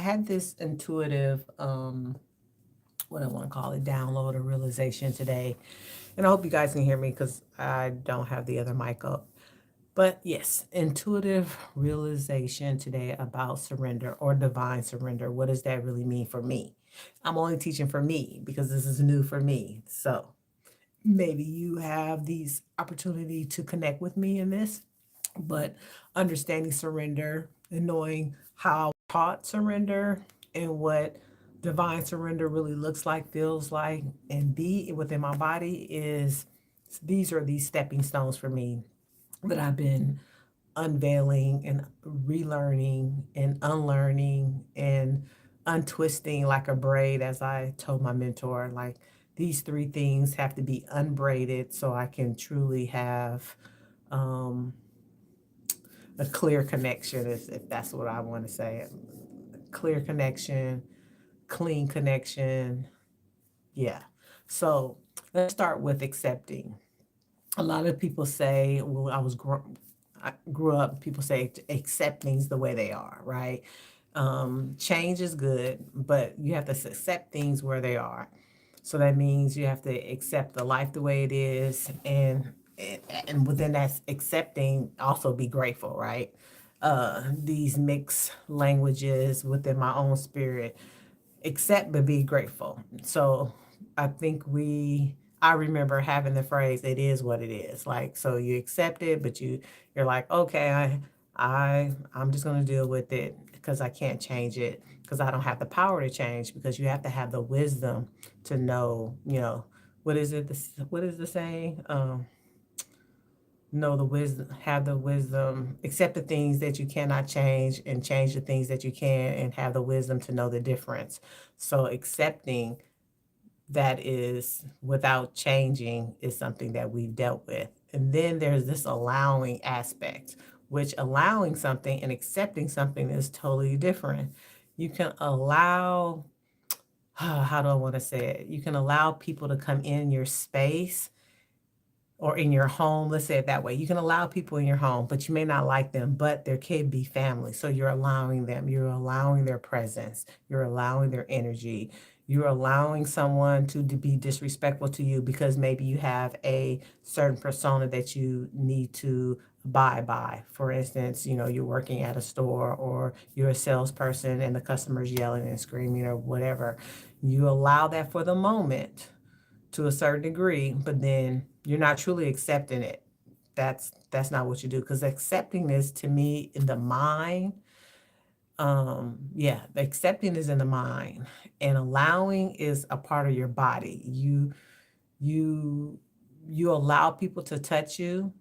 had this intuitive, what I want to call it, download or realization today. And I hope you guys can hear me because I don't have the other mic up. But yes, intuitive realization today about surrender or divine surrender. What does that really mean for me? I'm only teaching for me because this is new for me. So maybe you have these opportunity to connect with me in this, but understanding surrender and knowing how taught surrender and what divine surrender really looks like, feels like, and be within my body is these are these stepping stones for me that I've been unveiling and relearning and unlearning and untwisting like a braid, as I told my mentor. Like these three things have to be unbraided so I can truly have um, a clear connection, if that's what I want to say. Clear connection, clean connection. Yeah. So let's start with accepting. A lot of people say, well, I grew up, people say accept things the way they are, right? Change is good, but you have to accept things where they are. So that means you have to accept the life the way it is, and within that accepting, also be grateful, right? These mixed languages within my own spirit, accept but be grateful. So I think I remember having the phrase, it is what it is. Like, so you accept it, but you're like, okay, I'm just gonna deal with it because I can't change it, because I don't have the power to change, because you have to have the wisdom to know, what is it, what is the saying? Know the wisdom, have the wisdom, accept the things that you cannot change and change the things that you can, and have the wisdom to know the difference. So accepting that is without changing is something that we've dealt with. And then there's this allowing aspect, which allowing something and accepting something is totally different. You can allow, how do I want to say it? You can allow people to come in your space or in your home. Let's say it that way. You can allow people in your home, but you may not like them, but there could be family. So you're allowing them, you're allowing their presence, you're allowing their energy, you're allowing someone to be disrespectful to you because maybe you have a certain persona that you need to abide by. For instance, you're working at a store or you're a salesperson and the customer's yelling and screaming or whatever. You allow that for the moment to a certain degree, but then you're not truly accepting it. That's not what you do, because accepting this to me in the mind, yeah, the accepting is in the mind, and allowing is a part of your body. You allow people to touch you,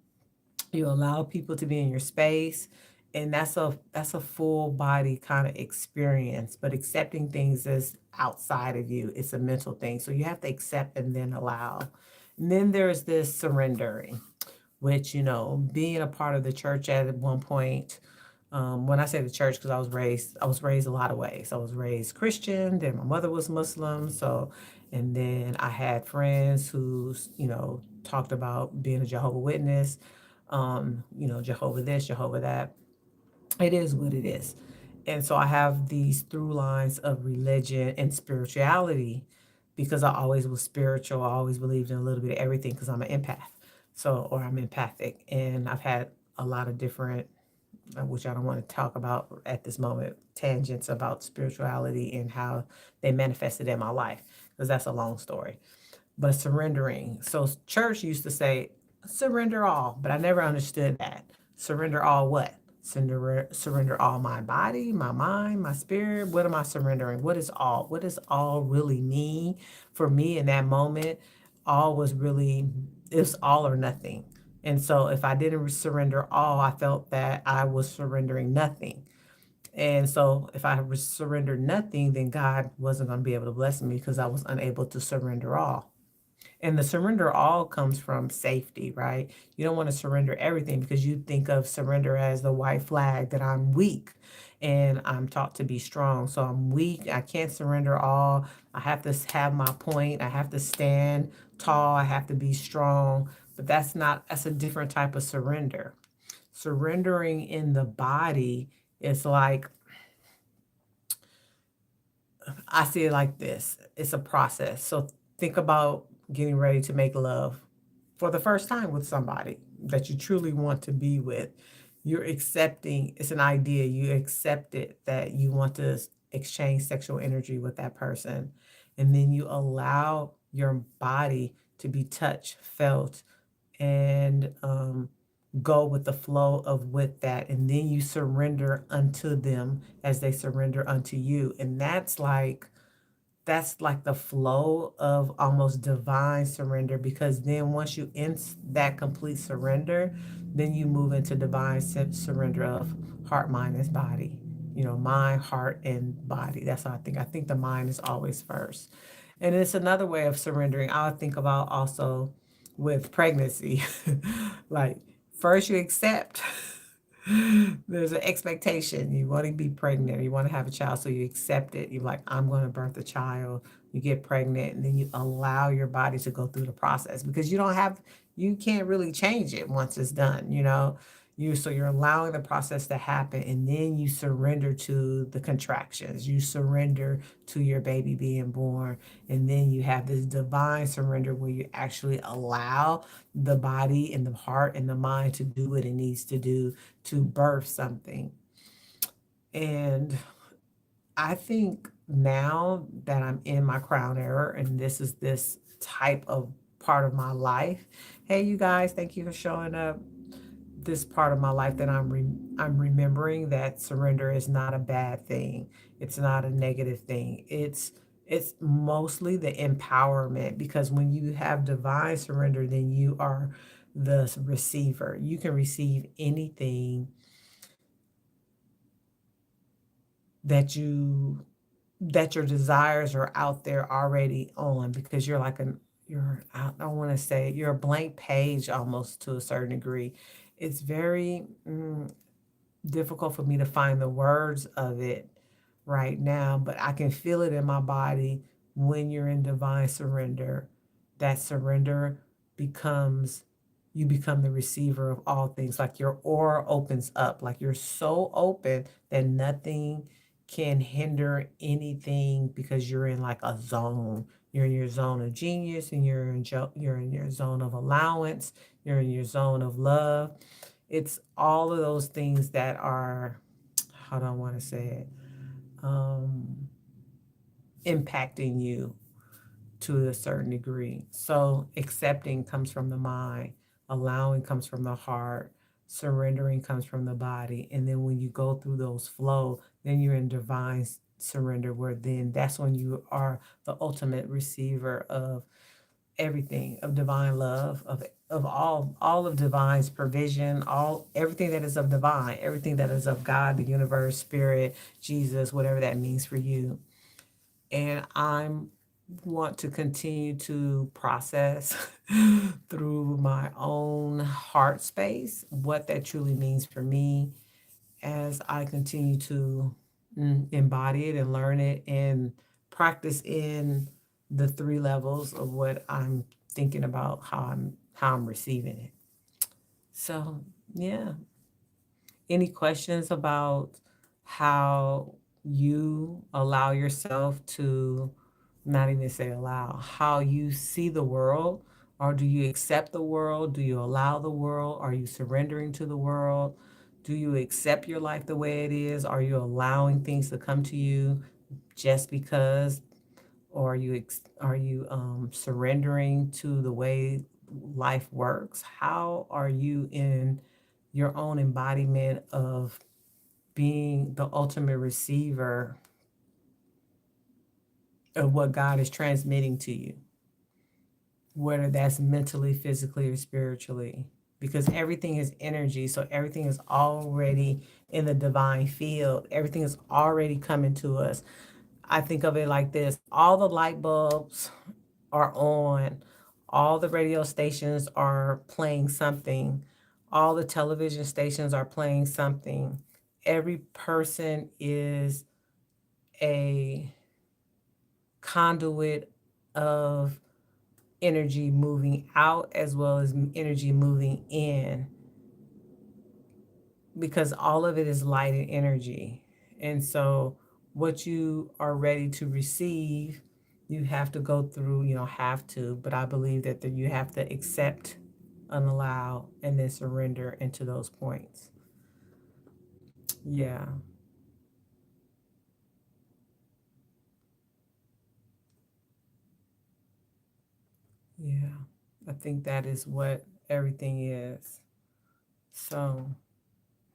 you allow people to be in your space, and that's a full body kind of experience. But accepting things is outside of you, it's a mental thing, so you have to accept and then allow. And then there's this surrendering, which, being a part of the church at one point, when I say the church, because I was raised a lot of ways. I was raised Christian, then my mother was Muslim, so, and then I had friends who, talked about being a Jehovah Witness, Jehovah this, Jehovah that. It is what it is. And so I have these through lines of religion and spirituality because I always was spiritual. I always believed in a little bit of everything because I'm an empath. So, or I'm empathic. And I've had a lot of different, which I don't want to talk about at this moment, tangents about spirituality and how they manifested in my life, because that's a long story. But surrendering. So church used to say, surrender all, but I never understood that. Surrender all what? Surrender all my body, my mind, my spirit. What am I surrendering? What is all? What does all really mean for me in that moment? All was really, it's all or nothing. And so if I didn't surrender all, I felt that I was surrendering nothing. And so if I surrendered nothing, then God wasn't going to be able to bless me because I was unable to surrender all. And the surrender all comes from safety, right? You don't want to surrender everything because you think of surrender as the white flag that I'm weak and I'm taught to be strong. So I'm weak. I can't surrender all. I have to have my point. I have to stand tall. I have to be strong. But that's a different type of surrender. Surrendering in the body is like I see it like this. It's a process. So think about getting ready to make love for the first time with somebody that you truly want to be with. You're accepting, it's an idea. You accept it that you want to exchange sexual energy with that person. And then you allow your body to be touched, felt, and go with the flow of with that. And then you surrender unto them as they surrender unto you. And that's like the flow of almost divine surrender, because then once you in that complete surrender, then you move into divine surrender of heart, mind, and body. Mind, heart, and body. That's how I think the mind is always first. And it's another way of surrendering I would think about also with pregnancy. Like, first you accept. There's an expectation. You want to be pregnant, you want to have a child, so you accept it. You're like, I'm going to birth a child. You get pregnant, and then you allow your body to go through the process, because you can't really change it once it's done. So you're allowing the process to happen, and then you surrender to the contractions. You surrender to your baby being born, and then you have this divine surrender where you actually allow the body and the heart and the mind to do what it needs to do to birth something. And I think now that I'm in my crown era and this is this type of part of my life. Hey, you guys, thank you for showing up. This part of my life that I'm remembering that surrender is not a bad thing. It's not a negative thing. It's mostly the empowerment, because when you have divine surrender, then you are the receiver. You can receive anything that your desires are out there already on, because you're like I don't want to say you're a blank page almost, to a certain degree. It's very difficult for me to find the words of it right now, but I can feel it in my body. When you're in divine surrender, that surrender becomes you become the receiver of all things. Like, your aura opens up, like you're so open that nothing can hinder anything, because you're in like a zone. You're in your zone of genius, and you're in your zone of allowance. You're in your zone of love. It's all of those things that are, how do I want to say it, um, impacting you to a certain degree. So accepting comes from the mind, allowing comes from the heart, surrendering comes from the body. And then when you go through those flow, then you're in divine surrender, where then that's when you are the ultimate receiver of everything, of divine love, of all of divine's provision, all everything that is of divine, everything that is of God, the universe, spirit, Jesus, whatever that means for you. And I'm want to continue to process through my own heart space what that truly means for me, as I continue to embody it and learn it and practice in the three levels of what I'm thinking about, how I'm receiving it. So, yeah. Any questions about how you allow yourself to, not even say allow, how you see the world? Or do you accept the world? Do you allow the world? Are you surrendering to the world? Do you accept your life the way it is? Are you allowing things to come to you just because? Or are you surrendering to the way life works? How are you in your own embodiment of being the ultimate receiver of what God is transmitting to you, whether that's mentally, physically, or spiritually? Because everything is energy, so everything is already in the divine field. Everything is already coming to us. I think of it like this: all the light bulbs are on, all the radio stations are playing something, all the television stations are playing something. Every person is a conduit of energy moving out as well as energy moving in, because all of it is light and energy. And so what you are ready to receive, you have to go through, you don't have to, but I believe that you have to accept, unallow, and then surrender into those points. Yeah, yeah. I think that is what everything is. So,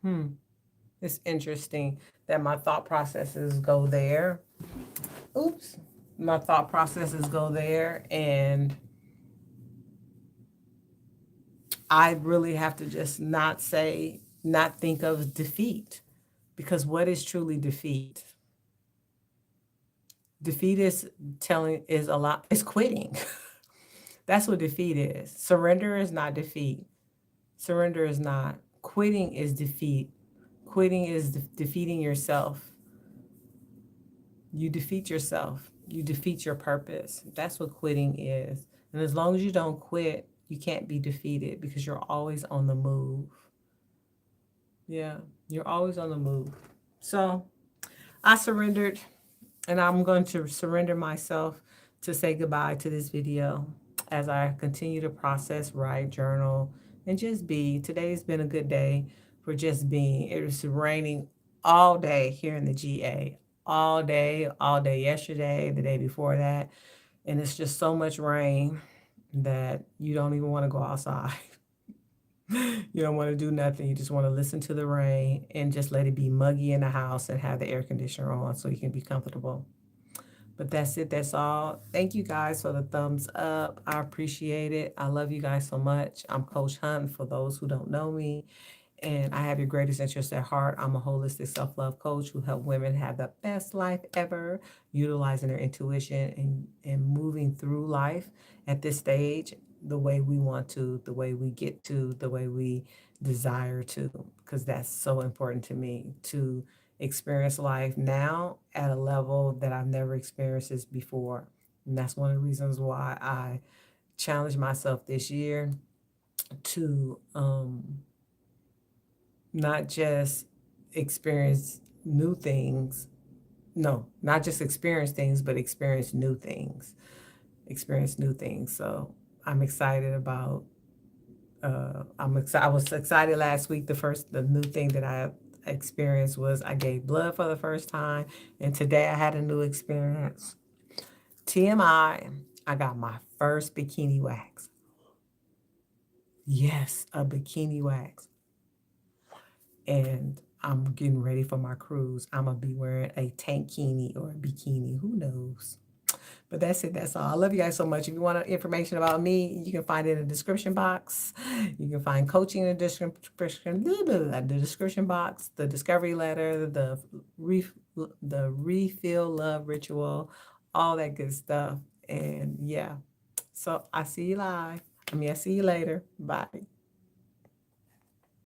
hmm, it's interesting that my thought processes go there. Oops. My thought processes go there, and I really have to just not think of defeat, because what is truly defeat? Defeat is a lot, is quitting. That's what defeat is. Surrender is not defeat. Surrender is not. Quitting is defeat. Quitting is defeating yourself. You defeat yourself. You defeat your purpose. That's what quitting is. And as long as you don't quit, you can't be defeated because you're always on the move. Yeah, you're always on the move. So I surrendered, and I'm going to surrender myself to say goodbye to this video as I continue to process, write, journal, and just be. Today's been a good day for just being. It was raining all day here in the GA, all day yesterday, the day before that. And it's just so much rain that you don't even want to go outside. You don't want to do nothing. You just want to listen to the rain and just let it be muggy in the house and have the air conditioner on so you can be comfortable. But that's it. That's all. Thank you guys for the thumbs up. I appreciate it. I love you guys so much. I'm Coach Hunt for those who don't know me. And I have your greatest interest at heart. I'm a holistic self-love coach who help women have the best life ever, utilizing their intuition and moving through life at this stage the way we want to, the way we get to, the way we desire to, because that's so important to me to experience life now at a level that I've never experienced this before. And that's one of the reasons why I challenged myself this year to not just experience new things. No, not just experience things, but experience new things. Experience new things. So I'm excited about. I was excited last week. The new thing that I experienced was I gave blood for the first time, and today I had a new experience. TMI. I got my first bikini wax. Yes, a bikini wax. And I'm getting ready for my cruise. I'm gonna be wearing a tankini or a bikini. Who knows? But that's it. That's all. I love you guys so much. If you want information about me, you can find it in the description box. You can find coaching in the description box, the discovery letter, the refill love ritual, all that good stuff. And yeah. So I see you live. I see you later. Bye.